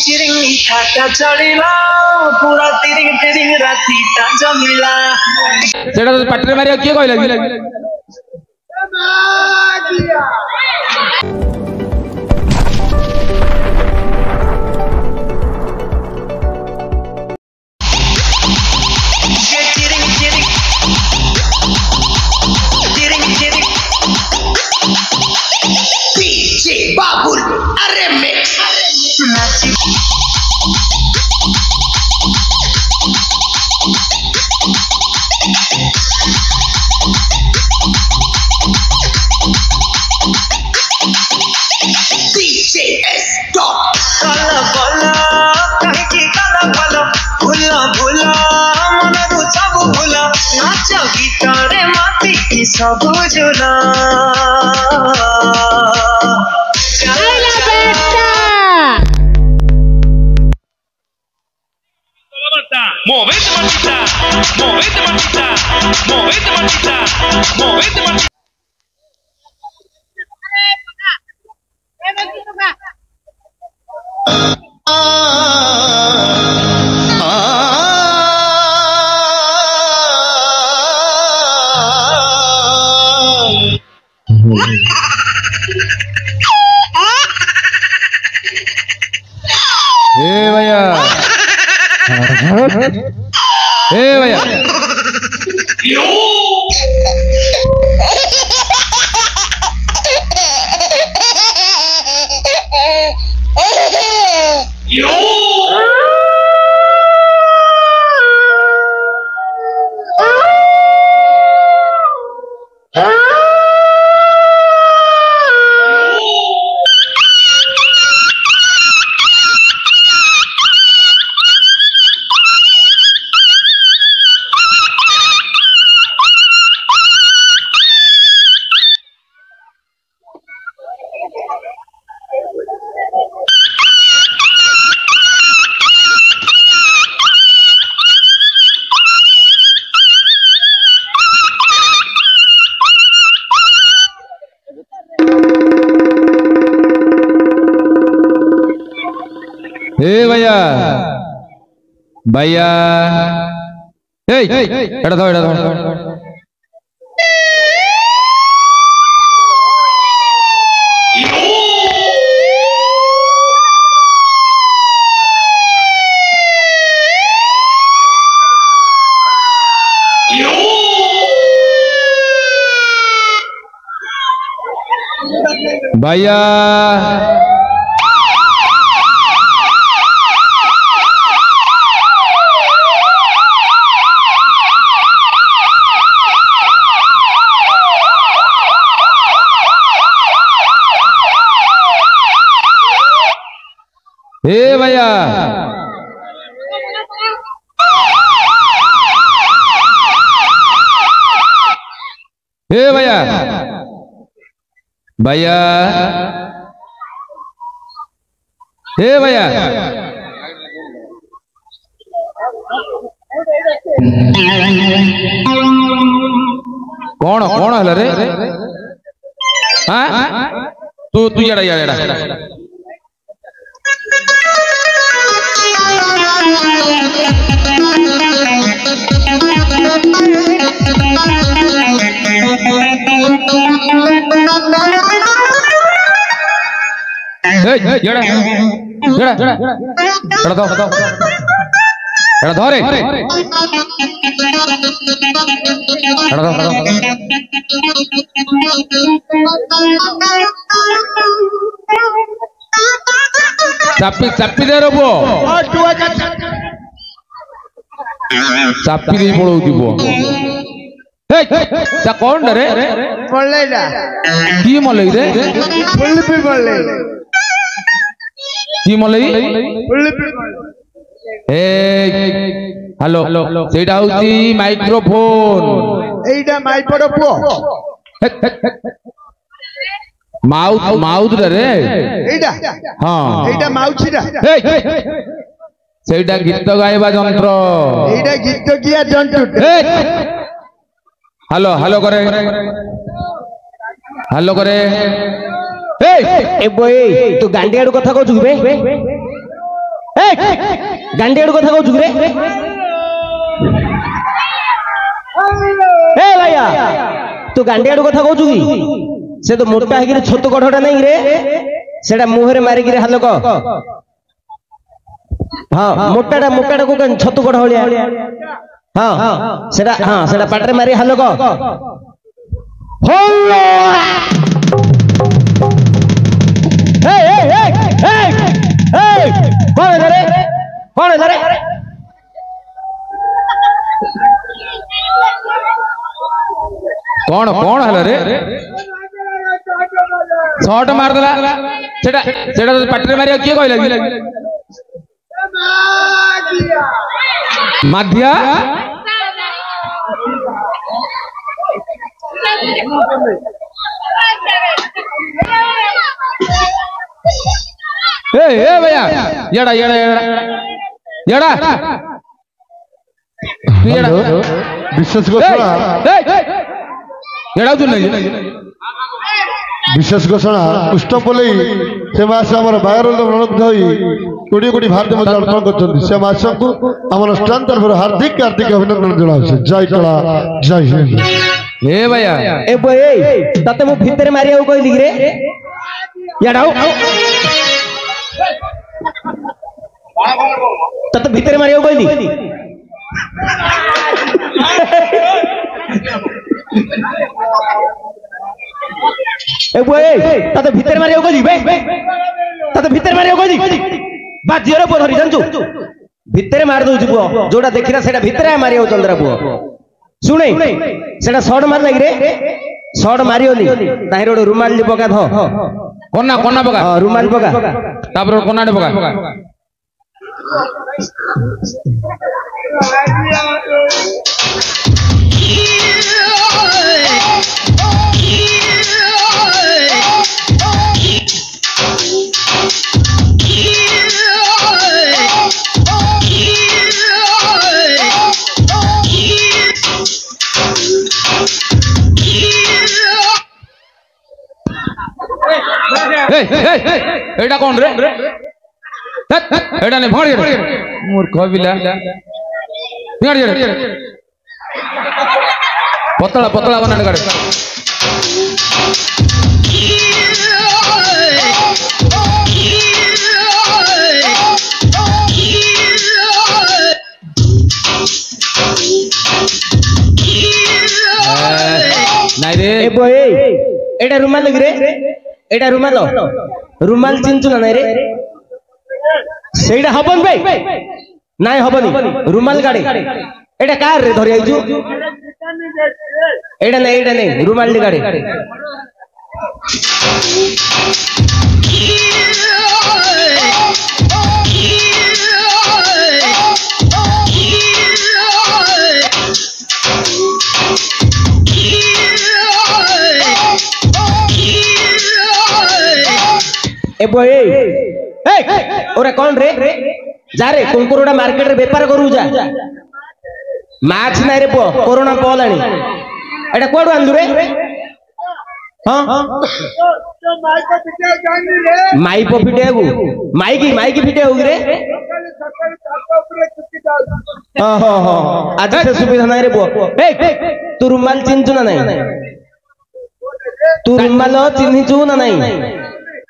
चिरिंग खाटा चढ़िला पूरा तिरिंग तिरिंग राती ता जमिला सेटा तो पाटरे मारिया किए कहला बाबुल अरे मिक्स DJS dot काला बाला कहीं की काला बाला भूला भूला मन रुचाबू भूला नाचा गिटारे माती की सब जुला Movete maldita, movete maldita, movete maldita, movete maldita. भैया भैया भैया भैया एड़ा दो भैया भैया भैया भैया भैया कौन कौन है रे हाँ तू तू जड़ा जड़ा धरे चापी चापी दे रबो चापी दे पड़ो जीवो ता कौन रे मल्लेला की मलई रे फुल्ली मल्ले की मलई फुल्ली हेलो सेटा होची माइक्रोफोन एइडा माइक्रो पो माउथ माउथ रे एइडा हां एइडा माउछीरा सेटा गीत गाइबा यंत्र एइडा गीत किया जंतु हेलो हेलो करे हेलो करे ए बॉय तू गांडी आडू कथा कहू बे गांडी कथा कहू रे ए भैया तू गांडी कथा कहू कि से तो मोटा है छोट कढ़टा नहीं रे सेटा मुहरे मारिक हाल कह हाँ मोटाटा मोटाटा को छतु कढ़ भाया हाँ सेटा हाँ सेटा पाटरे मारी हाल कह कौन है रे कौन कौन हला रे शॉट मार देला सेटा सेटा पाटरे मारिया किए कहला माध्या ए भैया येड़ा येड़ा येड़ा येड़ा विशेष घोषणा येड़ा तू नहीं विशेष घोषणा पुष्टपल्ली से मास आम बायर कोड़े कोटी भारतीय मध्य अर्पण कर को आम अनुष्ठान तरफ हार्दिक हार्दिक अभिनंदन जनाऊे जय कला जय हिंद ए भैया ए बोए तते मु भितर मारिया कहली रे याडाऊ तते भितर मारिया कहली ए बोए तते भितर मारिया कहली बे तते भितर मारिया कहली बाजियर पो धरी जानचु भितर मार दउछु पुओ जोडा देखिरा सेटा भितर मारिया चंद्रा पुओ सुने सेटा शॉट मार लागी रे शॉट मारियोनी ताहिर ओडे रुमाल ली पका ध कोना कोना पका हां रुमाल पका तापर कोना डे पका एटा कौन रे एटा ने भाड़ रे मूर्ख बिला निगाड़ रे पतला पतला बना निगाड़ नहीं रे ए बोए एटा रुमाल लगी रे एटा रुमाल रुमाल चिंचु ना नहीं रे सेटा हबन बे नाय हबनी रुमाल गाड़ी एटा कार रे धरि आइजु एटा नहीं रुमाल गाड़ी ए बोए ए ओरे कौन रे जा रे कुंकुरोडा मार्केट रे व्यापार करू जा माछ नाय रे पो कोरोना पलानी एटा कोडू आंदु रे हां माई पो फिटेबू माई की फिटेबू रे हां हां हां आज से सुविधा नाय रे पो ए तू रुमाल चिंचु ना नहीं तू रुमाल चिन्हिचु ना नहीं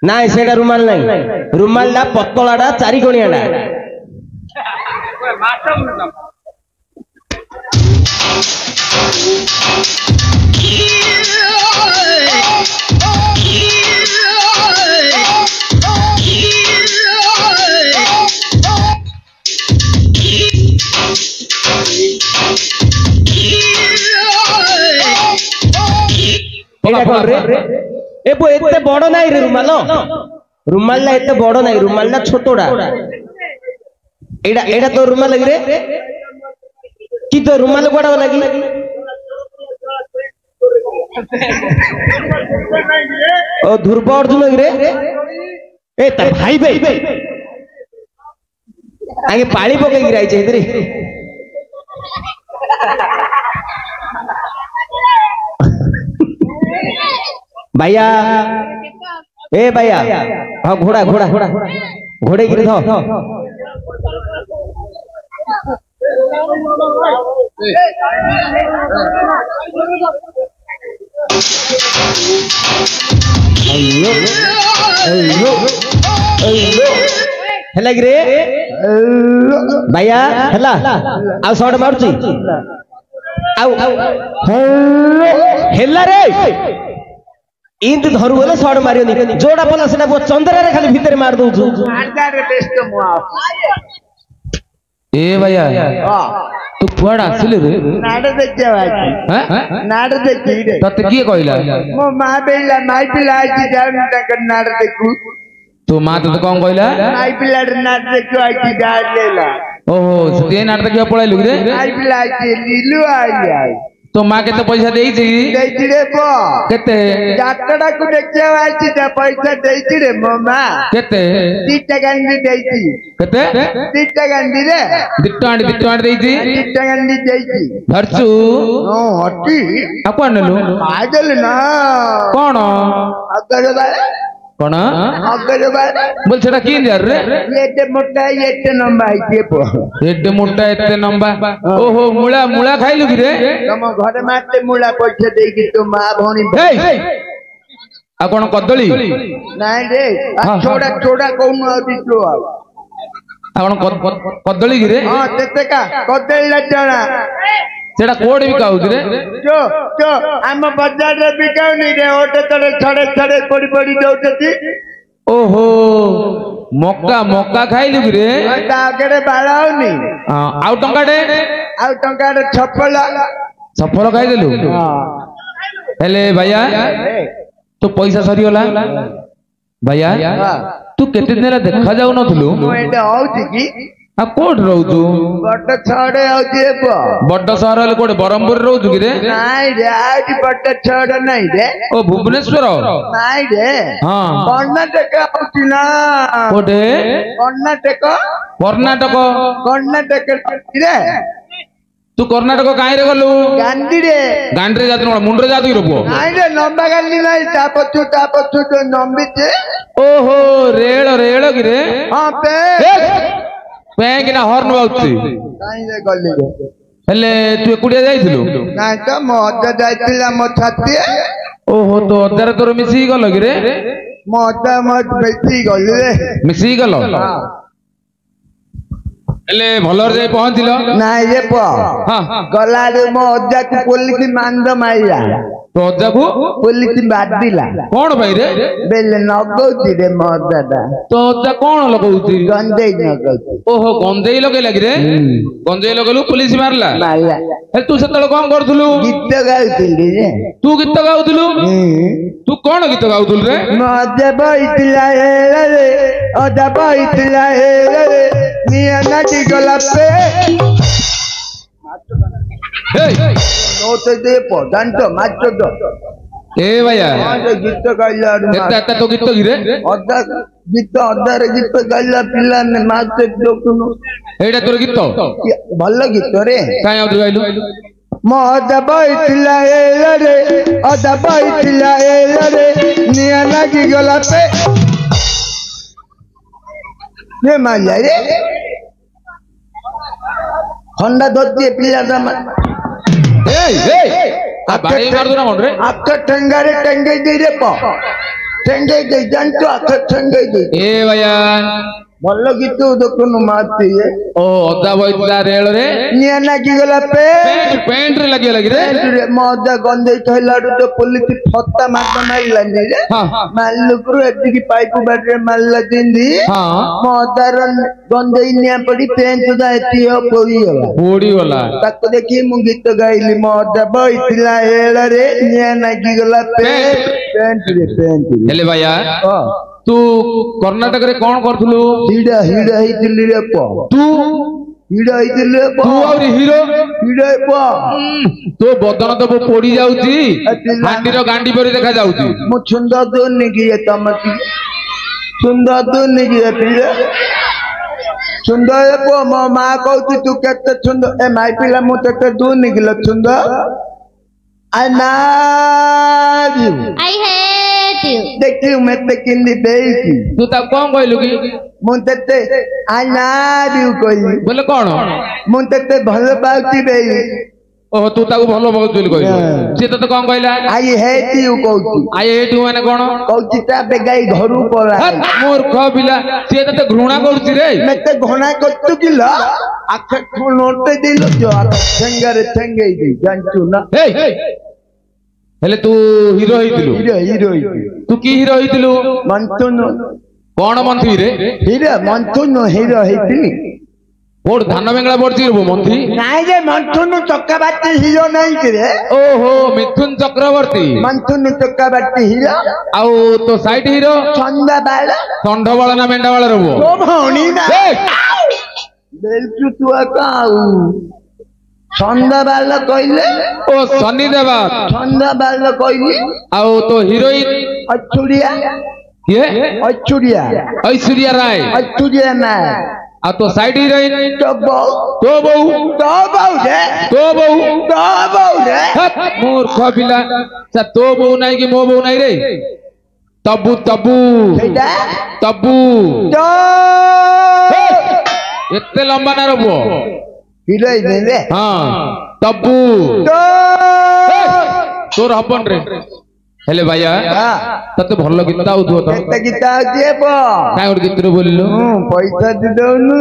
नाई सेटा रुमाल नहीं रुमाल ला पतलाडा चारि कोणियाडा ए बो एते बड़ नाई रे रुमाल रुमाल ला एते बड़ नाई रुमाल ला छोटोडा एडा एडा तो रुमाल लगी रे की तो रुमाल बड़ा लगी ओ ध्रुव अर्जुन लगी रे ए त भाई बे आगे पानी पके गिराई छे इधर भैया ए भैया हाँ घोड़ा घोड़ा घोड़ा घोड़े गिर धो ହେଲା କି ରେ ଭାଇଆ ହେଲା ଆଉ ସଟ ମାରୁଛି ଆଉ ହେଲା ରେ ଇନ୍ତି ଧରୁ ଗଲେ ସଟ ମାରିବନି ଯୋଉଟା ପଲା ସେଟା ଚନ୍ଦ୍ରରେ ଖାଲି ଭିତରେ ମାରି ଦଉଛୁ ए भैया तू कुआडा आसिले रे नाड़ देखिया भाई नाड़ देखी रे तते किए कहला मो मां बेला माई पिला आइची जान तक नाड़ देखू तो मां तो कौन कहला माई पिला नाड़ देखू आइची गाड़ लेला ओहो से नाड़ देखिया पळाइलु रे माई पिला आइची लीलू आई तो मां केते पैसा देइछि रे पो केते जातडा को देखिया आइची त पैसा देइछि रे मो मां केते 3 टका देइछि केते 3 टका रे दिट्टांड देइछि 3 टका देइछि धरचु ओ हटी आ कोन नु आजल ना कोन अगर बारे कोन अगर बारे बोल छडा किन यार रे एते मोटा एते लंबा है पो एते मोटा एते लंबा ओहो मुळा खाइलु कि रे तम घरे माते मुळा पैसा देई कि तो मां भौणी आ कोन कदली नाही रे छोड़ा छोड़ा कोन अभी तो आ कोन कदली कि रे हां तेते का कदली लचना सेटा कोड भी काउ रे जो हम बाजार रे बिकाउ नहीं रे ओटे तड़े छड़े छड़े पड़ी पड़ी दउतती ओहो मक्का खाइलु कि रे ता आगरे बाळाउनी आउ टंका रे सफल खाइ देलु हेले भैया तो पैसा सरी होला भैया तू केते दिन देखा जाउ नथलु मो एटा होउची की आ कोड रहउतु बड्ड छड़े होउची पो बड्ड शहर ले कोड बरमपुर रहउतु कि रे नाही रे आजी बड्ड छड़ नहीं रे ओ भुवनेश्वर नाही रे हां कर्नाटक होउची ना कोडे कर्नाटक रे तू कर्नाटक काई रे गलु गांधी रे जात मुंडरे जात कि रोपो नाही रे लंबा गांधी नाही तापचु तो नंबी छे ओहो रेल कि रे हां पे बैंक ना हॉर्न बाउची नाही रे गल्ली रे हेले तू एकुडिया जाइथिलु नाही तो मो अद्दा जाइतिला मो छाती ओहो तो अद्दार तोर मिसी गल कि रे मो अद्दा मत बेची गल्ली रे मिसी गल हेले भलर जाई पहुंचिलो नाही रे पो हां गला रे मो अद्दा को पुलिस मांद माइला तो अद्दा को पुलिस बादिला कोन भाई रे बेले नगौती रे मो अद्दा तो अद्दा कोन लगौती गंदेई नगौती ओहो गंदेई लगे लगी रे गंदेई लगलु पुलिस मारला हे तू सेतल कोन करथुलु गीत गाउतिली रे तू गीत गाउथुलु तू कोन गीत गाउथुल रे मो अद्दा बैठला रे अद्दा बैठला रे निया नाटी गला पे नोते दे पदान तो माचो दो ए भैया गीत गाइला एता तो गीत गिरे अद्दा गीत अद्दा रे गीत गाइला पिला ने माचे दोकुनु एडा तोर गीत भल्ल गीत रे काई आउ गाइलु मो अद्दा बैठला रे अद्दा बैठला रे निया नाटी गला पे ने मारिया रे होंडा दोती पिला दम आ बाड़ी मार दो ना कोन रे आपका टंगारे टंगे दे रे पो टंगे दे जानतो आपका टंगे दे ए भैया भल्ल गीत दोकुनु माती ओ अद्दा बैठला रेल रे निया नाकी गला पे पेंट रे लगे रे मो अद्दा गंदे थैलाडु तो पुलिस फत्ता मार माइला ने रे हां मालुकुरु एतिकी पाइप बाटरे मारला जिंदी हां मो अद्दार गंदे निया पड़ी पेंट दा एती हो पोड़ी वाला ताको देखि मु गीत गाइली मो अद्दा बैठला हेला रे निया नाकी गला पे पेंट हेले भैया तू कर्नाटक रे कोन करथुलु हीड़ा हितिली रे पो तू हीड़ा हितिली रे पो तू और हीरो हीड़ा पो तो बदन तो पोड़ी जाउची हांडी रो गांडी परी देखा जाउची मु सुंदर तो निकी तमती सुंदर तो निकी पिले सुंदर पो मो मां कहती तू केते सुंदर ए माई पिला मु तेते दू निकल सुंदर आई नाज I hate you. देखियो मते किंदी देई तू ता कौन कहलु कि मुंते आई लव यू कहली बोले कौन मुंते भल पाउती बेई ओह तू ताको भलो बहुत बोली कहलु से तो कौन कहला आई हेट यू कहती आई हेट यू माने कौन कहती ता बेगाई घरु पला मूर्ख पिला से तो घृणा करूची रे मते घृणा करतु किला आखे नोटे दिलो जो ठेंगारे ठेंगेई दे जानचु ना हेले तू हीरो होइतिलु हीरो तू की हीरो होइतिलु मंथुन कौन मंथी रे हीरो मंथुन हीरो होइतिनी बोर्ड धान बेंगला पड़ती रे मंथी नाइ रे मंथुन चक्रवर्ती हीरो नहीं के रे ओहो मिथुन चक्रवर्ती मंथुन चक्रवर्ती हीरो आउ तो साइड हीरो संडबाला ना मेंढावाला रबो तो भौणी ना बेलचु तू आकाऊ संडबाला कहले ओ सनी देवा संडबाला कहली आउ तो हीरोइन अछुड़िया ये अछुड़िया ऐश्वर्या राय अछुड़िया ना आ तो साइड हीरोइन तो बहु रे मूर्ख पिला तो बहु नहीं कि मो बहु नहीं रे तब्बू तब्बू तब्बू एते लंबा ना रबो हीरोइन रे हां तब्बू तोर हपन रे हेले भैया तते भल गीत आउथो तो केते गीत आउथि बो काय और गीत रे बोलिलो पैसा दि दउनु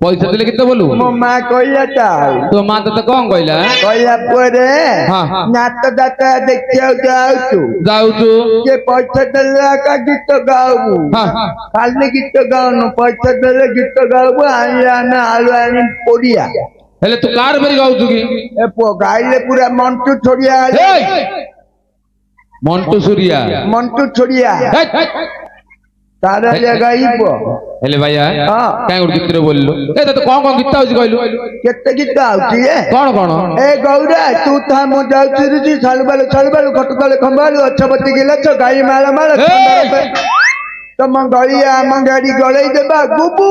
पैसा दिले गीत बोलू मो मां कहिया ता तो मां तते कोन कहला कहिया परे हां नाच दाता देखियो जाउछु के पैसा देला का गीत गाऊ हां खाली गीत गाउनु पैसा देले गीत गाऊ आया ना आलवानी पोडिया हेले तू कार बरी गाउछु की ए पो गाइले पूरा मंटू छोड़िया मंटू छोड़िया तारा लगाई पो हेले भैया काय और गीत रे बोललो ए तो कोन गीत आउछ कहलु केते गीत आउछ ए कोन ए गौरा तू था मो जाउछ रे छलबाल खटतले खंबाल अच्छबती गेला छ गाई माला माला तम गड़िया गाड़ी गड़े देबा गुबू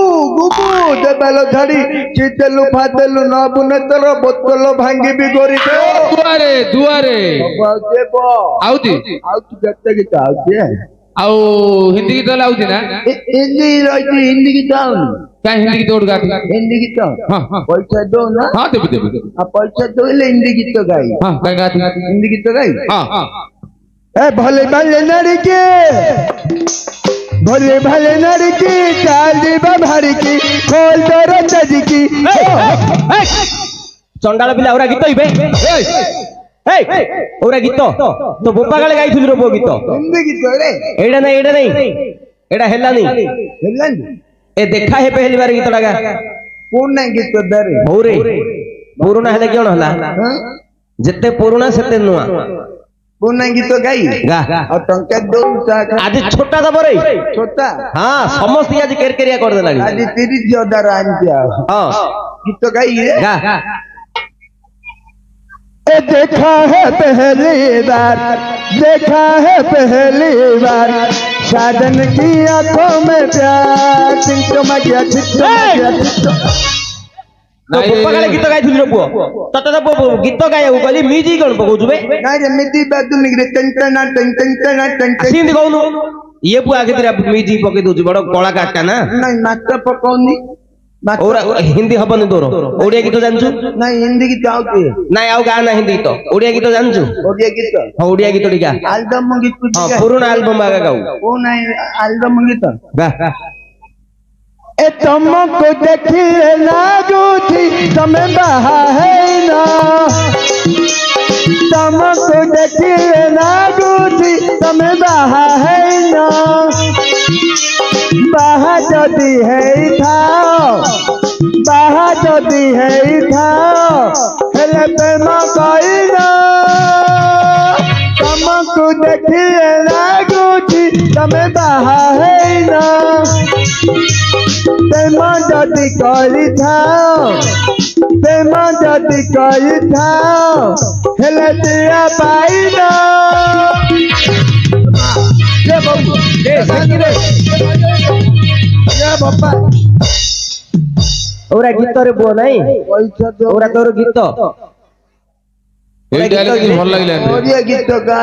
देबाल धरी चितेलु फातेलु न बुने तर बोतल भांगी भी गोरी दे दुआरे आउती केते गीत आउती आउ हिंदी गीत लाउती ना हिंदी गीत आउनी क्या हिंदी गीत ओड गाती हिंदी गीत हां पैसा दो ना हां देबी आ पैसा दोले हिंदी गीत गाई हां काय गाती हिंदी गीत गाई हां ए भले लड़के भले लड़की चाल दीबा भारी की खोल दर तजकी चंडाल पिला ओरा गीत इबे ओरा गीत तो बोपा गाले गाइथिलु रो बो गीत हिंदी गीत रे एडा नहीं एडा हेला नहीं ए देखा है पहली बार गीत लगा कोन नहीं गीत दरे भौरे पुराना हेले कोन हला जते पुराना सेते नुआ पुना गीत गाई गा और टंका दो आज छोटा दबो रे छोटा हां समस्त आज केरकेरिया कर दे लागी आज 30,000 आन दिया हां गीत गाई रे गा ए देखा है पहली बार साजन की आंखों में प्यार चिंटो मगिया बोपा गाले गीत गाइथिलु रो पुओ तते तो गीत गायउ कहली म्यूजिक कोन पकोजु बे नाही रे मिदी बादु निगरे टन सिंधी कहनु ये पुआ आगे तेरा म्यूजिक पके दोजु बड़ कलाकार टा ना नहीं नाच पकोनी और हिंदी हबनी तोर ओडिया गीत जानछु नहीं हिंदी गीत आउती नहीं आउ गा ना हिंदी तो ओडिया गीत जानछु ओडिया गीत हां ओडिया गीत टिका एल्बम गीत हां पुराना एल्बम आगा गाऊ ओ नहीं एल्बम गीत गा ए तुमको देखिए लागू थी तुम्हें बहा है ना तुमको देखिए लागू थी तुम्हें बहा है ना बहा जदी है था हेले प्रेम कोई ना तुमको देखिए लागू थी तुम्हें बहा है ना प्रेम जदि करिथाओ हेले दिया पाइना ये बाबू ये बाबा ओरा गीत रे बो नहीं पैसा दो ओरा तोर गीत एई डायलॉग भल लागले ओरिया गीत गा